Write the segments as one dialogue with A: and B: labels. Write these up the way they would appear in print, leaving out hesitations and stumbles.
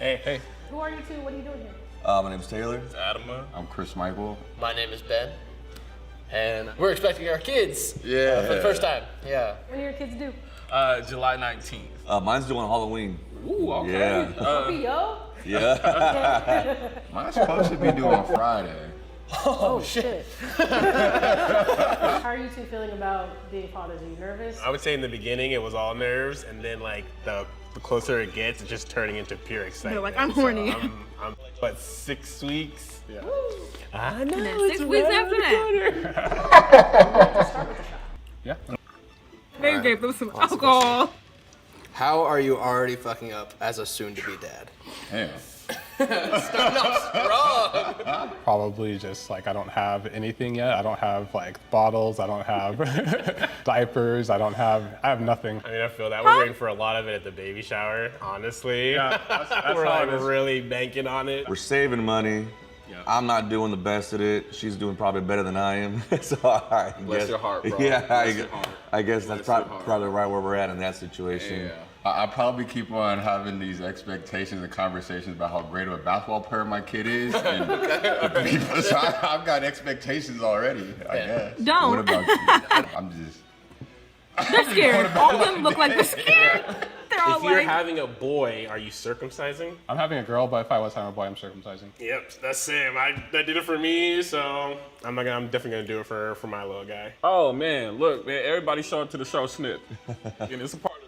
A: Hey.
B: Hey.
C: Who are you two? What are you doing here?
D: My name's Taylor.
A: It's Adama.
B: I'm Chris Michael.
E: My name is Ben. And we're expecting our kids for the first time. Yeah.
C: When do your kids due?
A: July 19th.
D: Mine's doing Halloween.
A: Ooh, okay.
D: Yeah.
C: Puppy, yo.
D: Yeah.
B: Mine's supposed to be due on Friday.
C: Oh, shit. How are you two feeling about being fathers? Are you nervous?
F: I would say in the beginning it was all nerves, and then like the closer it gets, it's just turning into pure excitement.
G: They're like, I'm horny.
F: So I'm but 6 weeks.
A: Yeah.
F: I know.
G: And then
F: it's
G: 6 weeks
F: right
G: after
F: around
G: that.
C: Start with the shot.
A: Yeah.
G: They gave them some alcohol.
E: How are you already fucking up as a soon-to-be dad?
B: Damn.
E: Starting off strong.
A: Probably just like I don't have anything yet. I don't have like bottles. I don't have diapers. I have nothing.
F: I mean, I feel that we're waiting for a lot of it at the baby shower. Honestly,
A: Yeah, that's
F: we're
A: how
F: like
A: it is.
F: really banking on it.
D: We're saving money.
A: Yeah.
D: I'm not doing the best at it. She's doing probably better than I am. So I
B: Bless
D: guess,
B: your heart, bro.
D: Yeah,
B: Bless your heart.
D: I guess that's
B: Bless your heart.
D: probably right where we're at in that situation.
B: Yeah. I probably keep on having these expectations and conversations about how great of a basketball player my kid is. And because I've got expectations already, I guess.
G: Don't.
B: What about you? I'm just.
G: They're scared. All of them look like they're scared. They're all
F: If you're
G: like,
F: having a boy, are you circumcising?
A: I'm having a girl, but if I was having a boy, I'm circumcising.
F: Yep, that's same. That did it for me, so I'm definitely gonna do it for my little guy.
H: Oh man, look, man, everybody show up to the show snip. And it's a part of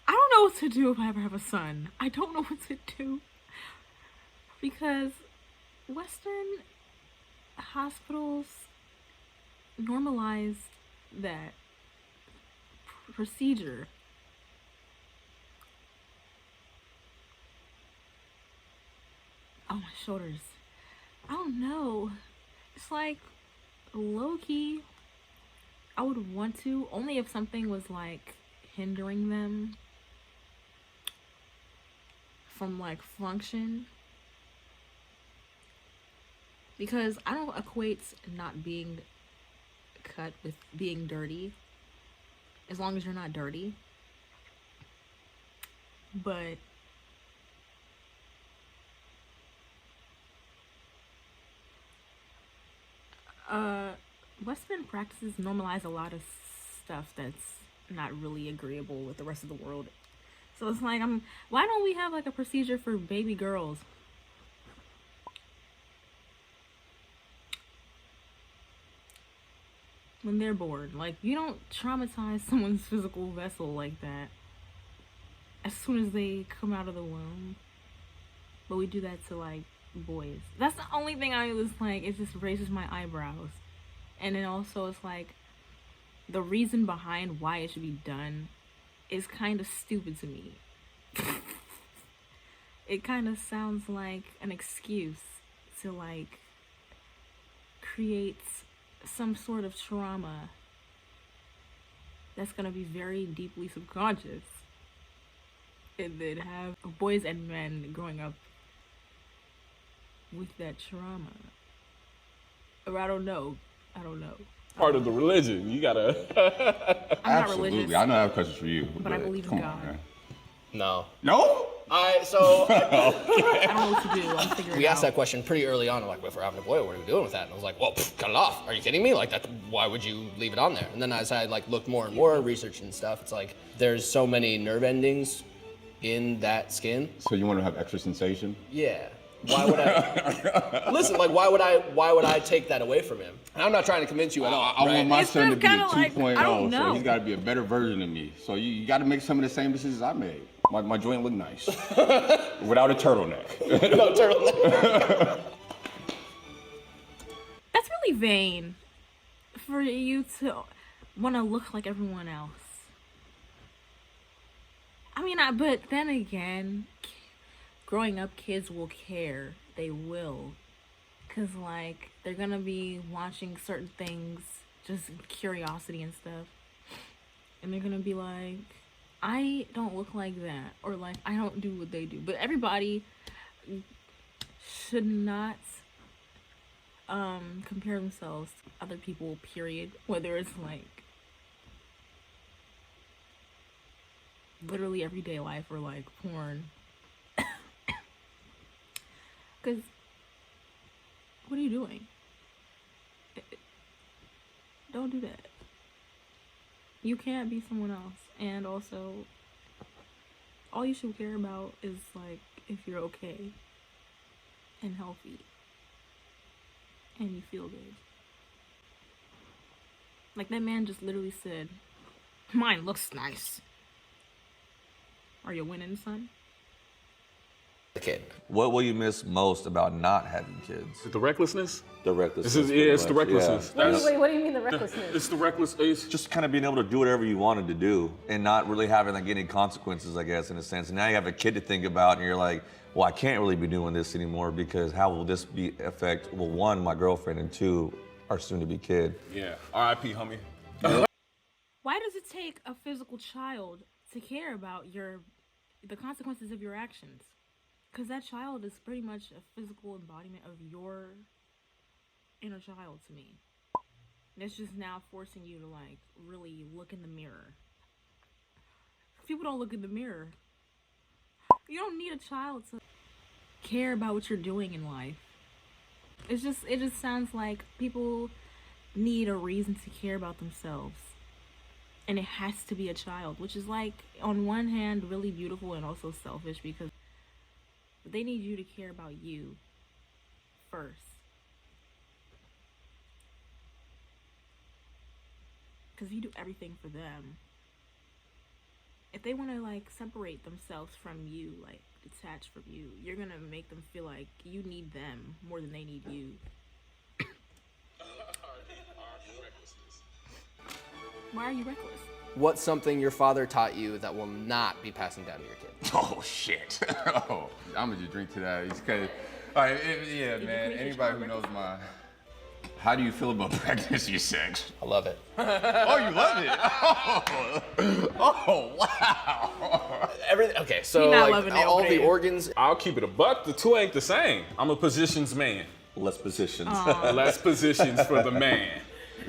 G: I don't know what to do if I ever have a son. I don't know what to do. Because Western hospitals normalize that procedure. Oh, my shoulders. I don't know. It's like low key. I would want to, only if something was like hindering them from like function. Because I don't equate not being cut with being dirty. As long as you're not dirty. But Western practices normalize a lot of stuff that's not really agreeable with the rest of the world. So it's like, why don't we have like a procedure for baby girls? When they're bored. Like, you don't traumatize someone's physical vessel like that as soon as they come out of the womb. But we do that to like boys. That's the only thing I was like, it just raises my eyebrows. And then also it's like, the reason behind why it should be done is kind of stupid to me. It kind of sounds like an excuse to like create some sort of trauma that's gonna be very deeply subconscious, and then have boys and men growing up with that trauma. Or I don't know.
H: part of the religion. You gotta.
G: I'm not
B: Absolutely.
G: religious,
B: I know I have questions for you.
G: but I believe in
B: come
G: God.
B: on, man.
E: No.
B: No?
G: I don't know what to do. I'm figuring
E: We
G: it
E: asked
G: out.
E: that question pretty early on. Like, if we're having a boy, what are we doing with that? And I was like, well, cut it off. Are you kidding me? Like, why would you leave it on there? And then as I like looked more and more and researched and stuff, it's like there's so many nerve in that skin.
B: So you want to have extra sensation?
E: Yeah. Why would I? Listen, like, why would I take that away from him? And I'm not trying to convince you at all.
B: I want my
G: It's
B: son to
G: just
B: be a
G: kinda like,
B: 2.0,
G: I don't
B: so
G: know.
B: he's got to be a better version of me. So you got to make some of the same decisions I made. My joint look nice. Without a turtleneck.
E: No turtleneck.
G: That's really vain for you to want to look like everyone else. I mean, but then again, growing up, kids will care. They will. Because, like, they're going to be watching certain things, just curiosity and stuff. And they're going to be like, I don't look like that. Or, like, I don't do what they do. But everybody should not compare themselves to other people, period. Whether it's, like, literally everyday life or like porn. Because what are you doing? Don't do that. You can't be someone else. And also, all you should care about is like if you're okay and healthy and you feel good. Like that man just literally said, mine looks nice. Are you winning, son?
E: The kid.
D: What will you miss most about not having kids?
H: The recklessness?
D: The recklessness.
H: This is, yeah, it's the
D: pretty much.
H: recklessness.
D: Yeah.
H: That's-
C: Wait, what do you mean the recklessness?
H: It's the reckless. It's
D: Just kind of being able to do whatever you wanted to do and not really having like any consequences, I guess, in a sense. And now you have a kid to think about and you're like, well, I can't really be doing this anymore because how will this be affect, well, one, my girlfriend, and two, our soon to be kid.
H: yeah. R.I.P. homie.
G: Why does it take a physical child to care about the consequences of your actions? Because that child is pretty much a physical embodiment of your inner child to me. And it's just now forcing you to like really look in the mirror. People don't look in the mirror. You don't need a child to care about what you're doing in life. It just sounds like people need a reason to care about themselves. And it has to be a child, which is like on one hand really beautiful and also selfish because they need you to care about you first. Because you do everything for them. If they want to like separate themselves from you, like detach from you, you're gonna make them feel like you need them more than they need you. Why are you reckless?
E: What's something your father taught you that will not be passing down to your kid?
B: Oh shit! Oh, I'm gonna just drink to that. It's cause, all right, yeah, man. Anybody who knows my, how do you feel about pregnancy sex?
E: I love it.
B: Oh, you love it? Oh, wow.
E: Everything. Okay, so
G: You're not
E: like
G: loving it
E: all
G: over
E: the
G: there.
E: organs.
H: I'll keep it a buck. The two ain't the same. I'm a positions man.
D: Less positions.
H: Less positions for the man.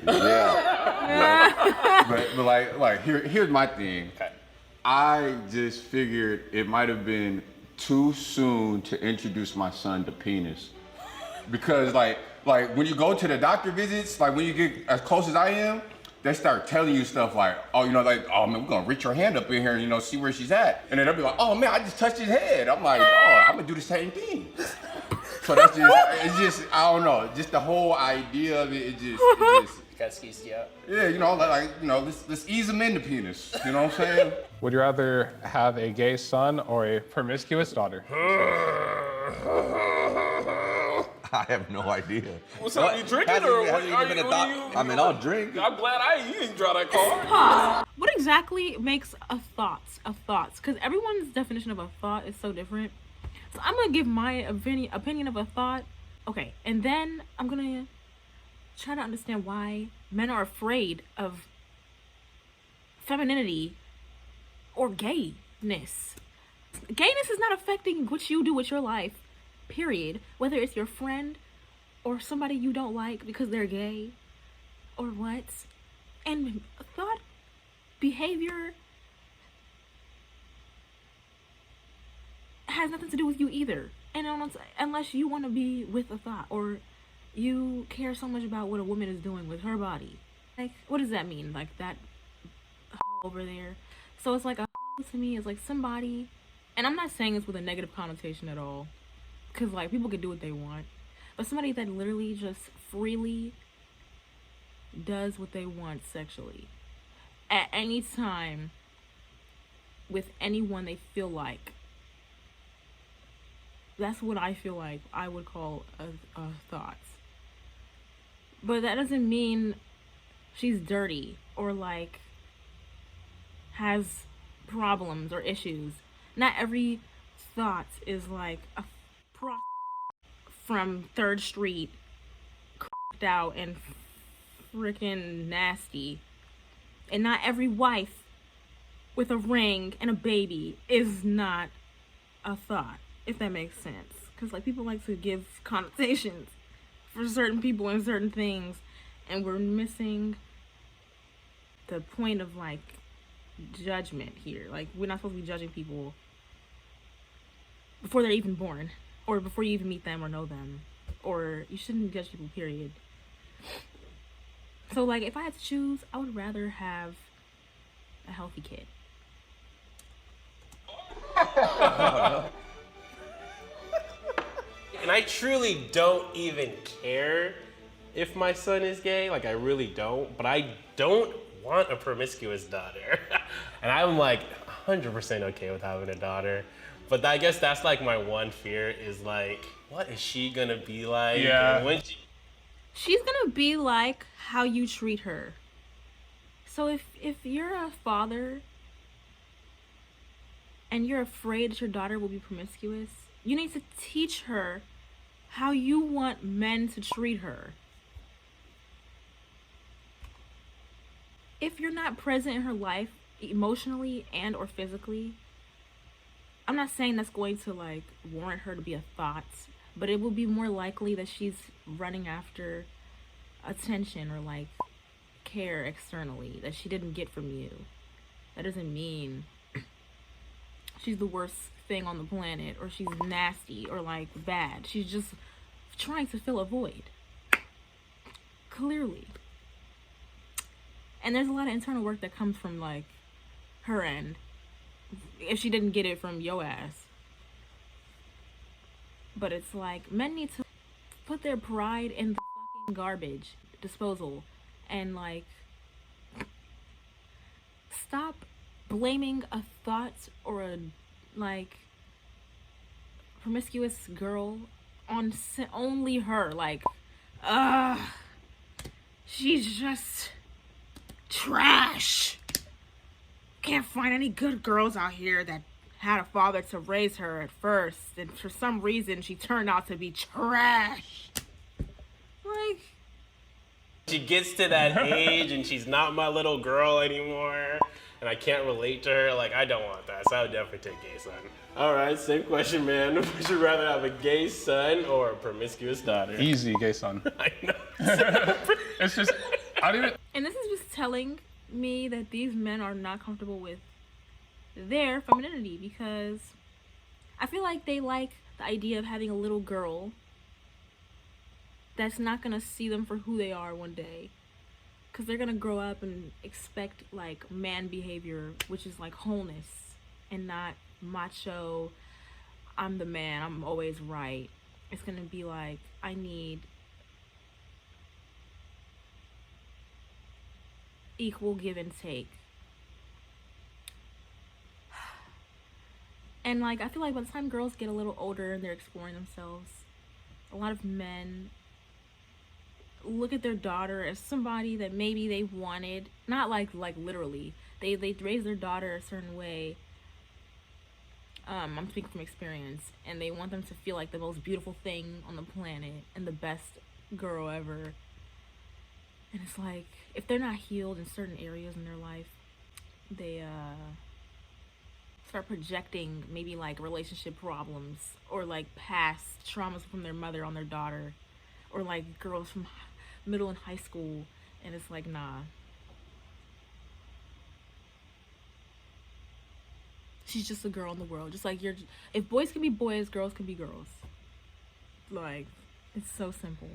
B: Yeah. but like here's my thing. I just figured it might have been too soon to introduce my son to penis. Because like when you go to the doctor visits, like when you get as close as I am, they start telling you stuff like, oh, you know, like, oh man, we're gonna reach your hand up in here and, you know, see where she's at. And then they'll be like, oh man, I just touched his head. I'm like, oh, I'm gonna do the same thing. So that's just, it's just, I don't know, just the whole idea of it just
E: Got skeezed you out.
B: yeah, you know, like you know, let's ease them into penis. You know what I'm saying?
A: Would you rather have a gay son or a promiscuous daughter?
D: I have no idea.
H: What's up? You drinking
D: Hasn't-
H: or
D: hasn't even been a thought. I mean, I'll drink.
H: I'm glad you didn't draw that card.
G: What exactly makes a thought? Because everyone's definition of a thought is so different. So I'm gonna give my opinion of a thought. Okay, and then I'm gonna try to understand why men are afraid of femininity or gayness. Gayness is not affecting what you do with your life, period. Whether it's your friend or somebody you don't like because they're gay or what. And thought, behavior has nothing to do with you either. And unless you want to be with a thought or you care so much about what a woman is doing with her body. Like, what does that mean? Like that over there. So it's like a to me is like somebody, and I'm not saying this with a negative connotation at all, because like people can do what they want, but somebody that literally just freely does what they want sexually at any time with anyone they feel like. That's what I feel like I would call a thought. But that doesn't mean she's dirty or like has problems or issues. Not every thought is like a from 3rd Street cracked out and freaking nasty. And not every wife with a ring and a baby is not a thought, if that makes sense. Because like people like to give connotations for certain people and certain things, and we're missing the point of like judgment here. Like, we're not supposed to be judging people before they're even born, or before you even meet them or know them, or you shouldn't judge people, period. So, like, if I had to choose, I would rather have a healthy kid.
F: And I truly don't even care if my son is gay. Like, I really don't. But I don't want a promiscuous daughter. And I'm like 100% okay with having a daughter. But I guess that's like my one fear is like, what is she gonna be like?
A: Yeah.
F: And when
G: She's gonna be like how you treat her. So if you're a father and you're afraid that your daughter will be promiscuous, you need to teach her how you want men to treat her. If you're not present in her life emotionally and or physically, I'm not saying that's going to like warrant her to be a thought, but it will be more likely that she's running after attention or like care externally that she didn't get from you. That doesn't mean she's the worst thing on the planet or she's nasty or like bad. She's just trying to fill a void. Clearly. And there's a lot of internal work that comes from like her end if she didn't get it from your ass. But it's like men need to put their pride in the fucking garbage disposal and like stop blaming a thought or a like promiscuous girl on only her. Like, she's just trash. Can't find any good girls out here that had a father to raise her at first, and for some reason she turned out to be trash. Like,
F: she gets to that age and she's not my little girl anymore, and I can't relate to her, like, I don't want that. So I would definitely take gay son. All right, same question, man. Would you rather have a gay son or a promiscuous daughter?
A: Easy, gay son.
F: I know.
A: It's just, I don't even.
G: and this is just telling me that these men are not comfortable with their femininity, because I feel like they like the idea of having a little girl that's not gonna see them for who they are one day, because they're gonna grow up and expect like man behavior, which is like wholeness and not macho, I'm the man, I'm always right. It's gonna be like, I need equal give and take. And like, I feel like by the time girls get a little older and they're exploring themselves, a lot of men look at their daughter as somebody that maybe they wanted, not like literally, they raise their daughter a certain way. I'm speaking from experience, and they want them to feel like the most beautiful thing on the planet and the best girl ever. And it's like, if they're not healed in certain areas in their life, they start projecting maybe like relationship problems or like past traumas from their mother on their daughter, or like girls from middle and high school, and it's like, nah. She's just a girl in the world. Just like if boys can be boys, girls can be girls. Like, it's so simple.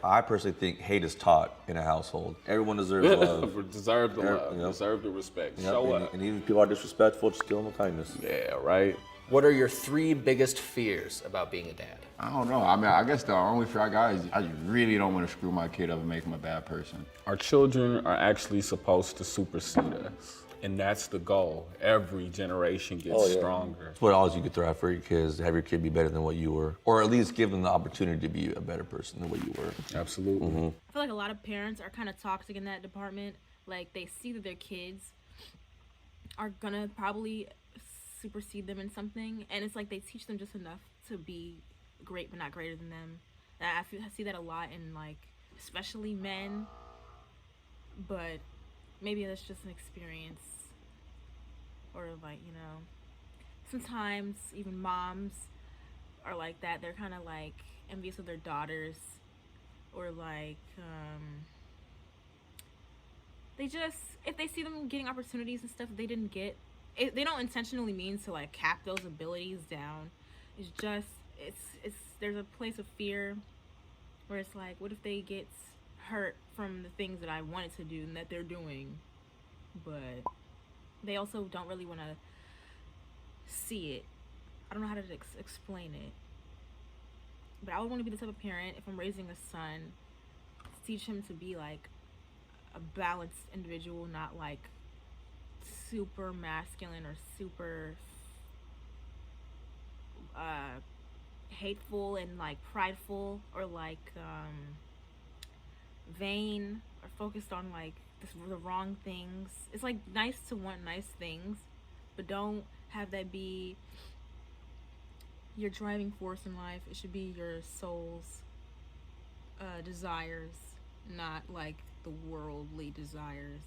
D: I personally think hate is taught in a household. Everyone deserves love.
H: Deserve the love.
D: Yep.
H: Deserve the respect.
D: Yep,
H: Show
D: and,
H: up.
D: and even if people are disrespectful, just give them a kindness.
H: Yeah, right.
E: What are your 3 biggest fears about being a dad?
B: I don't know. I mean, I guess the only fear I got is I really don't want to screw my kid up and make him a bad person.
H: Our children are actually supposed to supersede us. And that's the goal. Every generation gets stronger.
D: That's what all you could thrive for your kids, have your kid be better than what you were. Or at least give them the opportunity to be a better person than what you were.
H: Absolutely.
G: I feel like a lot of parents are kind of toxic in that department. Like, they see that their kids are gonna probably supersede them in something, and it's like they teach them just enough to be great but not greater than them. I see that a lot in like especially men, but maybe that's just an experience, or like, you know, sometimes even moms are like that. They're kind of like envious of their daughters, or like they just, if they see them getting opportunities and stuff they didn't get, they don't intentionally mean to like cap those abilities down. It's just, there's a place of fear where it's like, what if they get hurt from the things that I wanted to do and that they're doing, but they also don't really want to see it. I don't know how to explain it, but I would want to be the type of parent, if I'm raising a son, to teach him to be like a balanced individual, not like super masculine or super hateful and like prideful, or like vain, or focused on like the wrong things. It's like nice to want nice things, but don't have that be your driving force in life. It should be your soul's desires, not like the worldly desires,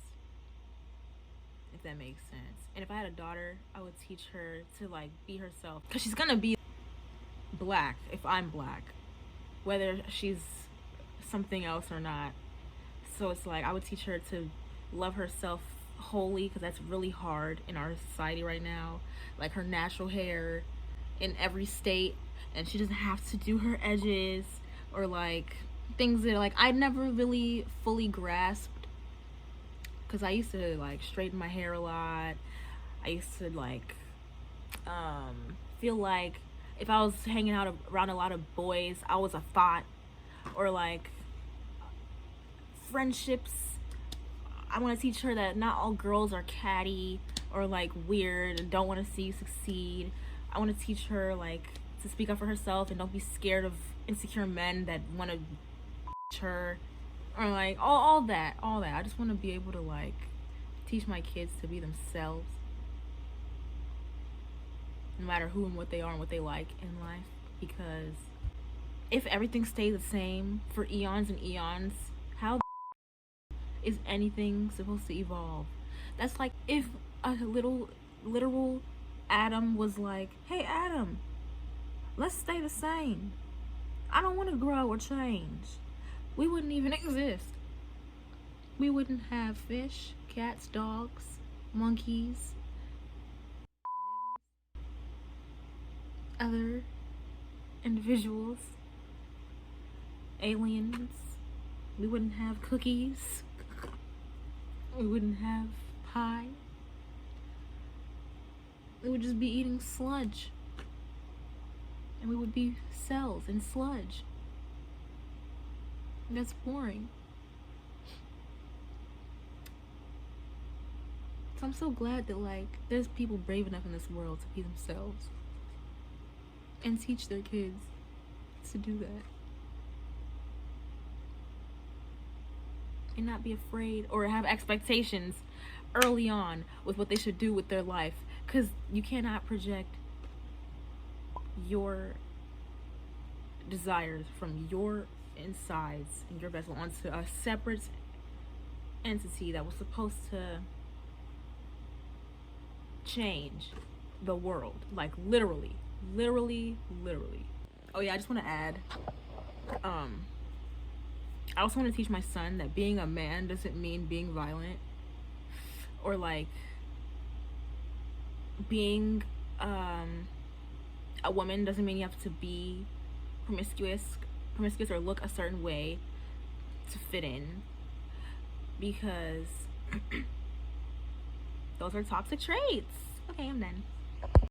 G: if that makes sense. And if I had a daughter, I would teach her to like be herself, because she's gonna be black if I'm black, whether she's something else or not. So it's like I would teach her to love herself wholly, because that's really hard in our society right now. Like her natural hair in every state, and she doesn't have to do her edges, or like things that like I never really fully grasped, because I used to like straighten my hair a lot. I used to like feel like if I was hanging out around a lot of boys, I was a thought, or like friendships. I want to teach her that not all girls are catty or like weird and don't want to see you succeed. I want to teach her like to speak up for herself and don't be scared of insecure men that want to her, or like all that. I just want to be able to like teach my kids to be themselves, no matter who and what they are and what they like in life. Because if everything stays the same for eons and eons, how is anything supposed to evolve? That's like if a literal Adam was like, hey Adam, let's stay the same. I don't want to grow or change. We wouldn't even exist. We wouldn't have fish, cats, dogs, monkeys, other individuals, aliens. We wouldn't have cookies. We wouldn't have pie. We would just be eating sludge. And we would be cells in sludge. And that's boring. So I'm so glad that like there's people brave enough in this world to be themselves and teach their kids to do that. And not be afraid or have expectations early on with what they should do with their life, because you cannot project your desires from your insides and your vessel onto a separate entity that was supposed to change the world, like literally. Oh yeah, I just want to add, I also want to teach my son that being a man doesn't mean being violent, or like being a woman doesn't mean you have to be promiscuous or look a certain way to fit in, because those are toxic traits. Okay, I'm done.